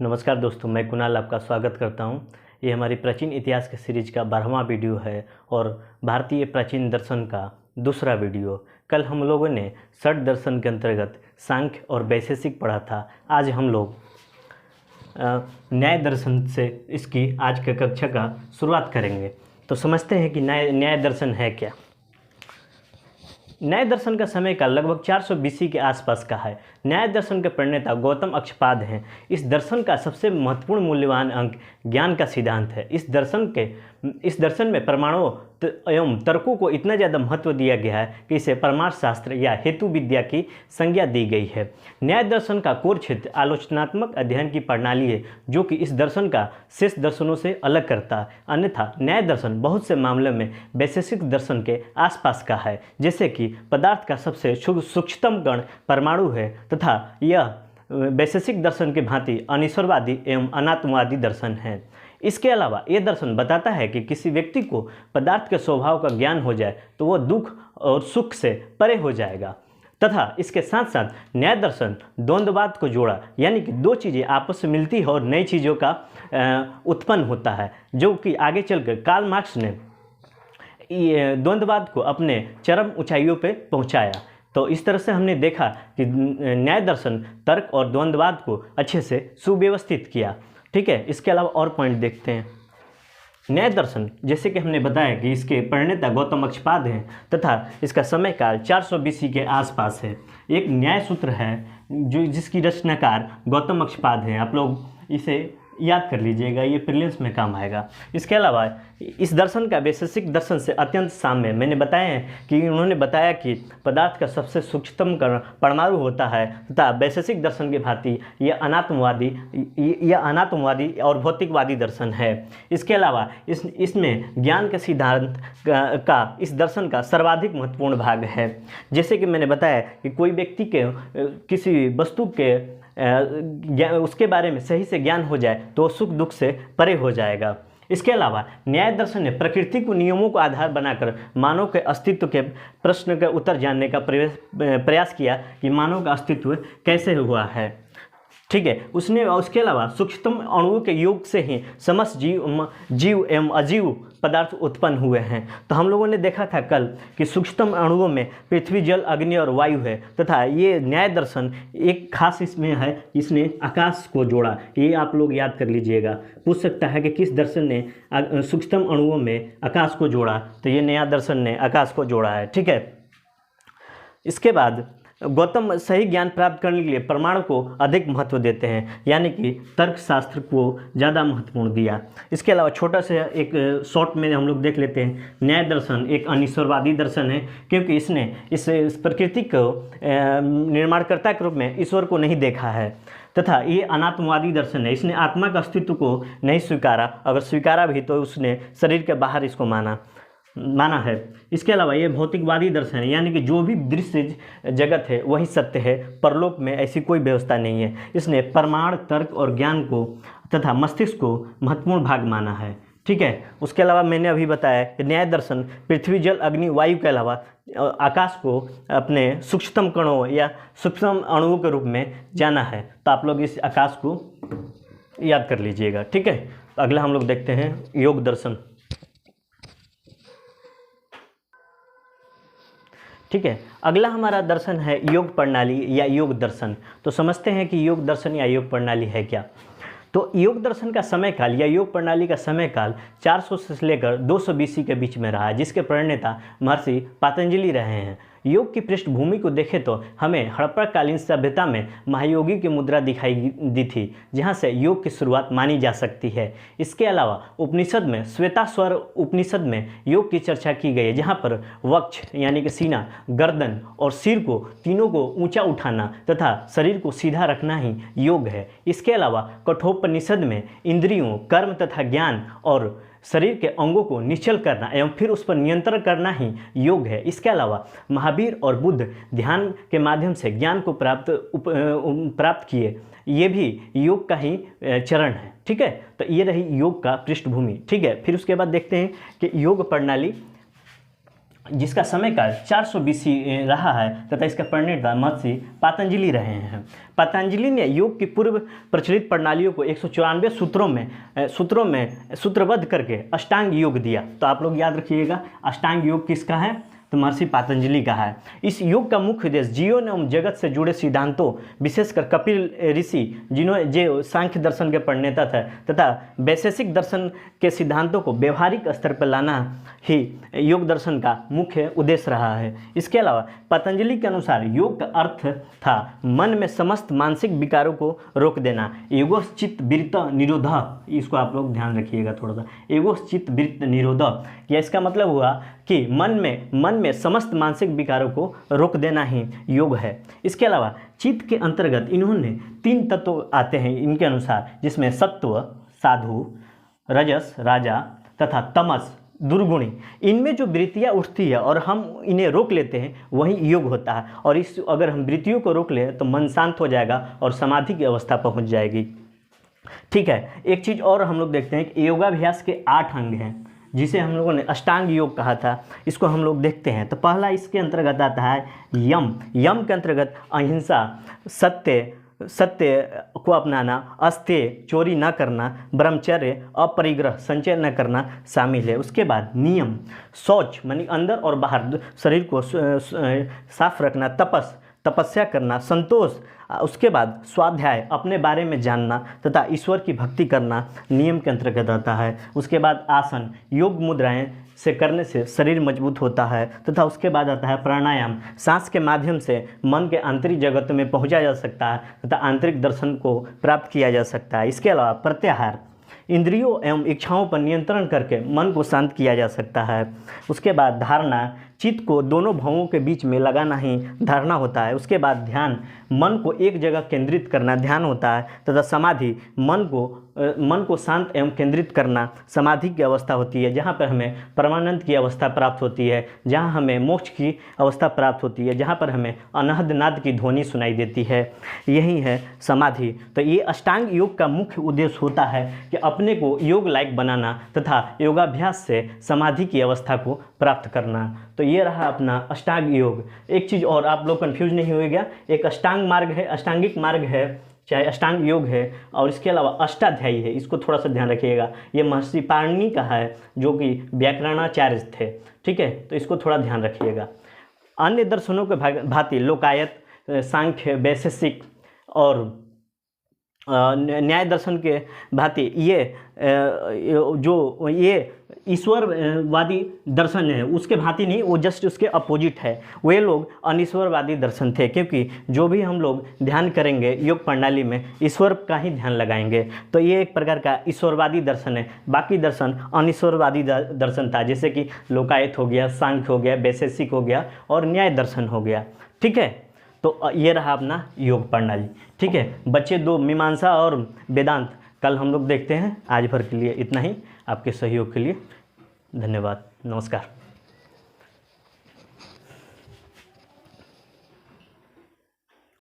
नमस्कार दोस्तों, मैं कुणाल आपका स्वागत करता हूं। ये हमारी प्राचीन इतिहास के सीरीज का 12वां वीडियो है और भारतीय प्राचीन दर्शन का दूसरा वीडियो। कल हम लोगों ने षट दर्शन के अंतर्गत सांख्य और वैशेषिक पढ़ा था। आज हम लोग न्याय दर्शन से इसकी आज के कक्षा का शुरुआत करेंगे। तो समझते हैं कि न्याय दर्शन है क्या। न्याय दर्शन का समय काल लगभग 400 BC के आसपास का है। न्याय दर्शन के प्रणेता गौतम अक्षपाद हैं। इस दर्शन का सबसे महत्वपूर्ण मूल्यवान अंक ज्ञान का सिद्धांत है। इस दर्शन में प्रमाणों एवं तर्कों को इतना ज़्यादा महत्व दिया गया है कि इसे परमार्थ शास्त्र या हेतु विद्या की संज्ञा दी गई है। न्याय दर्शन का कोर क्षेत्र आलोचनात्मक अध्ययन की प्रणाली है, जो कि इस दर्शन का शेष दर्शनों से अलग करता है। अन्यथा न्याय दर्शन बहुत से मामलों में वैशेषिक दर्शन के आसपास का है, जैसे कि पदार्थ का सबसे सूक्ष्मतम कण परमाणु है, तथा यह वैशेषिक दर्शन की भांति अनिश्वरवादी एवं अनात्मवादी दर्शन है। इसके अलावा यह दर्शन बताता है कि किसी व्यक्ति को पदार्थ के स्वभाव का ज्ञान हो जाए तो वह दुख और सुख से परे हो जाएगा, तथा इसके साथ साथ न्याय दर्शन द्वंद्ववाद को जोड़ा, यानी कि दो चीज़ें आपस में मिलती है और नई चीज़ों का उत्पन्न होता है, जो कि आगे चलकर कार्ल मार्क्स ने द्वंद्ववाद को अपने चरम ऊंचाइयों पर पहुंचाया। तो इस तरह से हमने देखा कि न्याय दर्शन तर्क और द्वंद्ववाद को अच्छे से सुव्यवस्थित किया। ठीक है, इसके अलावा और पॉइंट देखते हैं। न्याय दर्शन, जैसे कि हमने बताया कि इसके प्रणेता गौतम अक्षपाद हैं तथा इसका समय काल 400 BC के आसपास है। एक न्याय सूत्र है जिसकी रचनाकार गौतम अक्षपाद हैं। आप लोग इसे याद कर लीजिएगा, ये प्रीलिम्स में काम आएगा। इसके अलावा इस दर्शन का वैशेषिक दर्शन से अत्यंत साम्य। मैंने बताया है कि उन्होंने बताया कि पदार्थ का सबसे सूक्ष्मतम कण परमाणु होता है, तथा वैशेषिक दर्शन की भांति यह अनात्मवादी और भौतिकवादी दर्शन है। इसके अलावा इसमें ज्ञान के सिद्धांत का इस दर्शन का सर्वाधिक महत्वपूर्ण भाग है। जैसे कि मैंने बताया कि कोई व्यक्ति के किसी वस्तु के उसके बारे में सही से ज्ञान हो जाए तो सुख दुख से परे हो जाएगा। इसके अलावा न्याय दर्शन ने प्रकृति को नियमों को आधार बनाकर मानव के अस्तित्व के प्रश्न का उत्तर जानने का प्रयास किया कि मानव का अस्तित्व कैसे हुआ है। ठीक है, उसके अलावा सूक्ष्मतम अणुओं के योग से ही समस्त जीव एवं अजीव पदार्थ उत्पन्न हुए हैं। तो हम लोगों ने देखा था कल कि सूक्ष्मतम अणुओं में पृथ्वी, जल, अग्नि और वायु है, तथा ये न्याय दर्शन एक खास इसमें है, इसने आकाश को जोड़ा। ये आप लोग याद कर लीजिएगा। पूछ सकता है कि किस दर्शन ने सूक्ष्मतम अणुओं में आकाश को जोड़ा, तो ये न्याय दर्शन ने आकाश को जोड़ा है। ठीक है, इसके बाद गौतम सही ज्ञान प्राप्त करने के लिए प्रमाण को अधिक महत्व देते हैं, यानी कि तर्कशास्त्र को ज़्यादा महत्वपूर्ण दिया। इसके अलावा छोटा सा एक शॉर्ट में हम लोग देख लेते हैं। न्याय दर्शन एक अनिश्वरवादी दर्शन है, क्योंकि इसने इस प्रकृति को निर्माणकर्ता के रूप में ईश्वर को नहीं देखा है, तथा ये अनात्मवादी दर्शन है। इसने आत्मा के अस्तित्व को नहीं स्वीकारा, अगर स्वीकारा भी तो उसने शरीर के बाहर इसको माना है। इसके अलावा ये भौतिकवादी दर्शन है, यानी कि जो भी दृश्य जगत है वही सत्य है, परलोक में ऐसी कोई व्यवस्था नहीं है। इसने प्रमाण, तर्क और ज्ञान को तथा मस्तिष्क को महत्वपूर्ण भाग माना है। ठीक है, उसके अलावा मैंने अभी बताया कि न्याय दर्शन पृथ्वी, जल, अग्नि, वायु के अलावा आकाश को अपने सूक्ष्मतम कणों या सूक्ष्म अणुओं के रूप में जाना है। तो आप लोग इस आकाश को याद कर लीजिएगा। ठीक है, तो अगला हम लोग देखते हैं योग दर्शन। ठीक है, अगला हमारा दर्शन है योग प्रणाली या योग दर्शन। तो समझते हैं कि योग दर्शन या योग प्रणाली है क्या। तो योग दर्शन का समय काल या योग प्रणाली का समय काल 400 से लेकर 200 BC के बीच में रहा है, जिसके प्रणेता महर्षि पतंजलि रहे हैं। योग की पृष्ठभूमि को देखें तो हमें हड़प्पाकालीन सभ्यता में महायोगी की मुद्रा दिखाई दी थी, जहां से योग की शुरुआत मानी जा सकती है। इसके अलावा उपनिषद में श्वेताश्वर उपनिषद में योग की चर्चा की गई है, जहां पर वक्ष यानी कि सीना, गर्दन और सिर को तीनों को ऊंचा उठाना तथा शरीर को सीधा रखना ही योग है। इसके अलावा कठोपनिषद में इंद्रियों, कर्म तथा ज्ञान और शरीर के अंगों को निश्चल करना एवं फिर उस पर नियंत्रण करना ही योग है। इसके अलावा महावीर और बुद्ध ध्यान के माध्यम से ज्ञान को प्राप्त किए, ये भी योग का ही चरण है। ठीक है, तो ये रही योग का पृष्ठभूमि। ठीक है, फिर उसके बाद देखते हैं कि योग प्रणाली जिसका समय काल 400 BC रहा है तथा इसका प्रणेता महर्षि पतंजलि रहे हैं। पतंजलि ने योग की पूर्व प्रचलित प्रणालियों को 194 सूत्रों में सूत्रबद्ध करके अष्टांग योग दिया। तो आप लोग याद रखिएगा, अष्टांग योग किसका है? तो महर्षि पतंजलि का है। इस योग का मुख्य उद्देश्य जीवन एवं जगत से जुड़े सिद्धांतों, विशेषकर कपिल ऋषि जो सांख्य दर्शन के प्रणेता थे, तथा वैशेषिक दर्शन के सिद्धांतों को व्यवहारिक स्तर पर लाना ही योग दर्शन का मुख्य उद्देश्य रहा है। इसके अलावा पतंजलि के अनुसार योग का अर्थ था मन में समस्त मानसिक विकारों को रोक देना। एगोश्चित्त वृत्त निरोधः, इसको आप लोग ध्यान रखिएगा थोड़ा सा, एगोश्चित्त वृत्त निरोधः, या इसका मतलब हुआ कि मन में समस्त मानसिक विकारों को रोक देना ही योग है। इसके अलावा चित्त के अंतर्गत इन्होंने 3 तत्व आते हैं इनके अनुसार, जिसमें सत्व साधु, रजस राजा तथा तमस दुर्गुणी। इनमें जो वृत्तियाँ उठती है और हम इन्हें रोक लेते हैं वही योग होता है। और अगर हम वृत्तियों को रोक लें तो मन शांत हो जाएगा और समाधि की अवस्था पहुंच जाएगी। ठीक है, एक चीज़ और हम लोग देखते हैं कि योगाभ्यास के 8 अंग हैं, जिसे हम लोगों ने अष्टांग योग कहा था। इसको हम लोग देखते हैं। तो पहला इसके अंतर्गत आता है यम। यम के अंतर्गत अहिंसा, सत्य को अपनाना, अस्तेय चोरी न करना, ब्रह्मचर्य अपरिग्रह संचय न करना शामिल है। उसके बाद नियम, शौच मानी अंदर और बाहर शरीर को साफ रखना, तपस्या करना, संतोष, उसके बाद स्वाध्याय अपने बारे में जानना तथा ईश्वर की भक्ति करना नियम के अंतर्गत आता है। उसके बाद आसन, योग मुद्राएं से करने से शरीर मजबूत होता है तथा उसके बाद आता है प्राणायाम। सांस के माध्यम से मन के आंतरिक जगत में पहुंचा जा सकता है तथा आंतरिक दर्शन को प्राप्त किया जा सकता है। इसके अलावा प्रत्याहार, इंद्रियों एवं इच्छाओं पर नियंत्रण करके मन को शांत किया जा सकता है। उसके बाद धारणा, चित्त को दोनों भावों के बीच में लगाना ही धारणा होता है। उसके बाद ध्यान, मन को एक जगह केंद्रित करना ध्यान होता है तथा समाधि, मन को शांत एवं केंद्रित करना समाधि की अवस्था होती है, जहाँ पर हमें परमानंद की अवस्था प्राप्त होती है, जहाँ हमें मोक्ष की अवस्था प्राप्त होती है, जहाँ पर हमें अनहद नाद की ध्वनि सुनाई देती है। यही है समाधि। तो ये अष्टांग योग का मुख्य उद्देश्य होता है कि अपने को योग लायक बनाना तथा योगाभ्यास से समाधि की अवस्था को प्राप्त करना। तो ये रहा अपना अष्टांग योग। एक चीज़ और, आप लोग कंफ्यूज नहीं होइएगा, एक अष्टांग मार्ग है, अष्टांगिक मार्ग है, चाहे अष्टांग योग है, और इसके अलावा अष्टाध्यायी है। इसको थोड़ा सा ध्यान रखिएगा। ये महर्षि पाणिनि का है जो कि व्याकरणाचार्य थे। ठीक है, तो इसको थोड़ा ध्यान रखिएगा। अन्य दर्शनों के भांति लोकायत, सांख्य, वैशेषिक और न्याय दर्शन के भांति ये ईश्वरवादी दर्शन है, उसके भांति नहीं, वो जस्ट उसके अपोजिट है। वे लोग अनिश्वरवादी दर्शन थे, क्योंकि जो भी हम लोग ध्यान करेंगे योग प्रणाली में ईश्वर का ही ध्यान लगाएंगे। तो ये एक प्रकार का ईश्वरवादी दर्शन है। बाकी दर्शन अनिश्वरवादी दर्शन था, जैसे कि लोकायत हो गया, सांख्य हो गया, वैशेषिक हो गया और न्याय दर्शन हो गया। ठीक है, तो ये रहा अपना योग प्रणाली। ठीक है बच्चे, 2 मीमांसा और वेदांत कल हम लोग देखते हैं। आज भर के लिए इतना ही। आपके सहयोग के लिए धन्यवाद। नमस्कार।